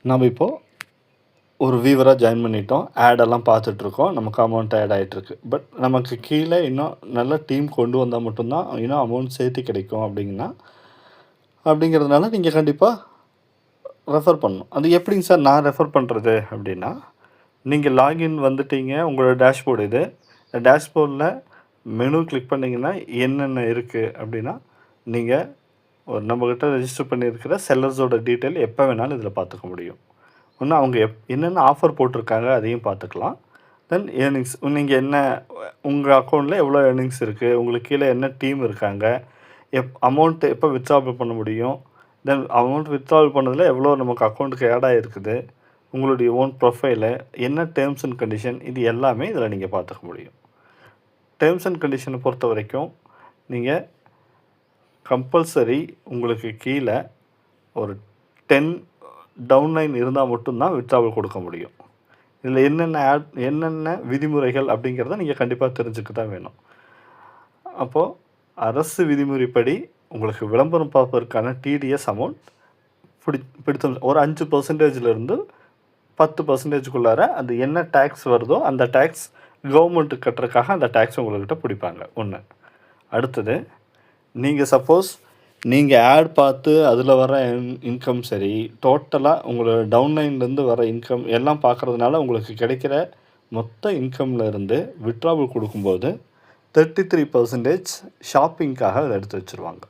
நம்ம இப்போது ஒரு வியூவராக ஜாயின் பண்ணிட்டோம். ஆடெல்லாம் பார்த்துட்ருக்கோம். நமக்கு அமௌண்ட் ஆட் ஆகிட்டுருக்கு. பட் நமக்கு கீழே இன்னும் நல்ல டீம் கொண்டு வந்தால் மட்டும்தான் இன்னும் அமௌண்ட் சேர்த்து கிடைக்கும் அப்படிங்கிறதுனால நீங்கள் கண்டிப்பாக ரெஃபர் பண்ணணும். அது எப்படிங்க சார் நான் ரெஃபர் பண்ணுறது அப்படின்னா, நீங்கள் லாகின் வந்துட்டீங்க. உங்களோட டேஷ்போர்டு இது. இந்த டேஷ்போர்டில் மெனு கிளிக் பண்ணிங்கன்னா என்னென்ன இருக்குது அப்படின்னா, நீங்கள் ஒரு நம்மக்கிட்ட ரெஜிஸ்டர் பண்ணியிருக்கிற செல்லர்ஸோட டீட்டெயில் எப்போ வேணாலும் இதில் பார்த்துக்க முடியும். இன்னும் அவங்க என்னென்ன ஆஃபர் போட்டிருக்காங்க அதையும் பார்த்துக்கலாம். தென் ஏர்னிங்ஸ் நீங்கள் என்ன உங்கள் அக்கௌண்ட்டில் எவ்வளோ ஏர்னிங்ஸ் இருக்குது, உங்களுக்கு கீழே என்ன டீம் இருக்காங்க, அமௌண்ட்டு எப்போ வித்ட்ராவல் பண்ண முடியும், தென் அமௌண்ட் வித்ட்ராவல் பண்ணதில் எவ்வளோ நமக்கு அக்கௌண்ட்டுக்கு ஆட் ஆகிருக்குது, உங்களுடைய ஓன் ப்ரொஃபைலு, என்ன டேர்ம்ஸ் அண்ட் கண்டிஷன், இது எல்லாமே இதில் நீங்கள் பார்த்துக்க முடியும். டேர்ம்ஸ் அண்ட் கண்டிஷனை பொறுத்த வரைக்கும் நீங்கள் கம்பல்சரி உங்களுக்கு கீழே ஒரு 10 டவுன்லைன் இருந்தால் மட்டும்தான் வித்ட்ராவல் கொடுக்க முடியும். இதில் என்னென்ன விதிமுறைகள் அப்படிங்கிறத நீங்கள் கண்டிப்பாக தெரிஞ்சுக்க தான் வேணும். அப்போது அரசு விதிமுறைப்படி உங்களுக்கு விளம்பரம் பார்ப்பதற்கான டிடிஎஸ் அமௌண்ட் பிடித்த ஒரு 5%லேருந்து 10%க்குள்ளார அது என்ன டேக்ஸ் வருதோ அந்த டேக்ஸ் கவர்மெண்ட்டுக்கு கட்டுறதுக்காக அந்த டேக்ஸ் உங்கள்கிட்ட பிடிப்பாங்க. ஒன்று. அடுத்தது, நீங்கள் சப்போஸ் நீங்கள் ஆட் பார்த்து அதில் வர இன்கம் சரி, டோட்டலாக உங்களோட டவுன்லைன்லேருந்து வர இன்கம் எல்லாம் பார்க்குறதுனால உங்களுக்கு கிடைக்கிற மொத்த இன்கமில் இருந்து வித்ட்ராவல் கொடுக்கும்போது 33% ஷாப்பிங்காக அதை எடுத்து வச்சுருவாங்க.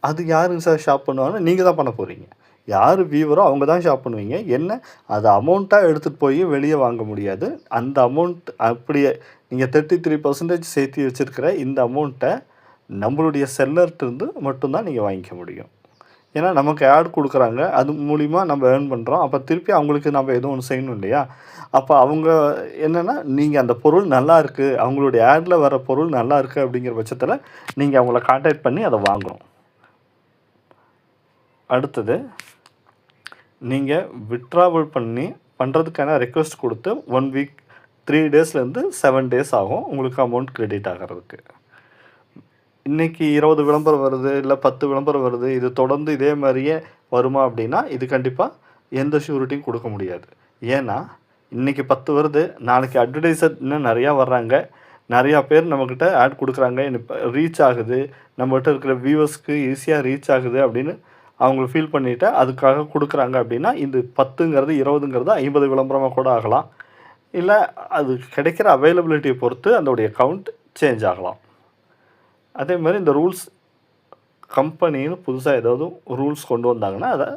அது யாருங்க சார் ஷாப் பண்ணுவாங்கன்னா நீங்கள் தான் பண்ண போகிறீங்க. யார் வியூவரோ அவங்க தான் ஷாப் பண்ணுவீங்க. என்ன அது அமௌண்ட்டாக எடுத்துகிட்டு போய் வெளியே வாங்க முடியாது. அந்த அமௌண்ட் அப்படியே நீங்கள் 33% சேர்த்து வச்சுருக்கிற இந்த அமௌண்ட்டை நம்மளுடைய செல்லர்கிட்டருந்து மட்டும்தான் நீங்கள் வாங்கிக்க முடியும். ஏன்னா நமக்கு ஆட் கொடுக்குறாங்க, அது மூலிமா நம்ம ஏர்ன் பண்ணுறோம். அப்போ திருப்பி அவங்களுக்கு நம்ம எதுவும் ஒன்று செய்யணும் இல்லையா? அப்போ அவங்க என்னென்னா, நீங்கள் அந்த பொருள் நல்லா இருக்குது, அவங்களுடைய ஆடில் வர பொருள் நல்லா இருக்குது அப்படிங்கிற பட்சத்தில் நீங்கள் அவங்கள கான்டாக்ட் பண்ணி அதை வாங்கணும். அடுத்தது, நீங்கள் வித்ட்ராவல் பண்ணுறதுக்கான ரெக்வெஸ்ட் கொடுத்து 1 வீக் 3 டேஸ்லேருந்து 7 டேஸ் ஆகும் உங்களுக்கு அமௌண்ட் கிரெடிட் ஆகிறதுக்கு. இன்றைக்கி 20 விளம்பரம் வருது, இல்லை 10 விளம்பரம் வருது, இது தொடர்ந்து இதே மாதிரியே வருமா அப்படின்னா இது கண்டிப்பாக எந்த ஷூரிட்டியும் கொடுக்க முடியாது. ஏன்னா இன்றைக்கி 10 வருது, நாளைக்கு அட்வர்டைஸர் இன்னும் நிறையா வர்றாங்க, நிறையா பேர் நம்மக்கிட்ட ஆட் கொடுக்குறாங்க, இப்போ ரீச் ஆகுது, நம்மகிட்ட இருக்கிற வியூவர்ஸ்க்கு ஈஸியாக ரீச் ஆகுது அப்படின்னு அவங்க ஃபீல் பண்ணிவிட்டு அதுக்காக கொடுக்குறாங்க அப்படின்னா இது 10ங்கிறது 20ங்கிறது 50 விளம்பரமாக கூட ஆகலாம். இல்லை அது கிடைக்கிற அவைலபிலிட்டியை பொறுத்து அதோடைய கவுண்ட் சேஞ்ச் ஆகலாம். அதே மாதிரி இந்த ரூல்ஸ் கம்பெனின்னு புதுசாக ஏதாவது ரூல்ஸ் கொண்டு வந்தாங்கன்னா அதை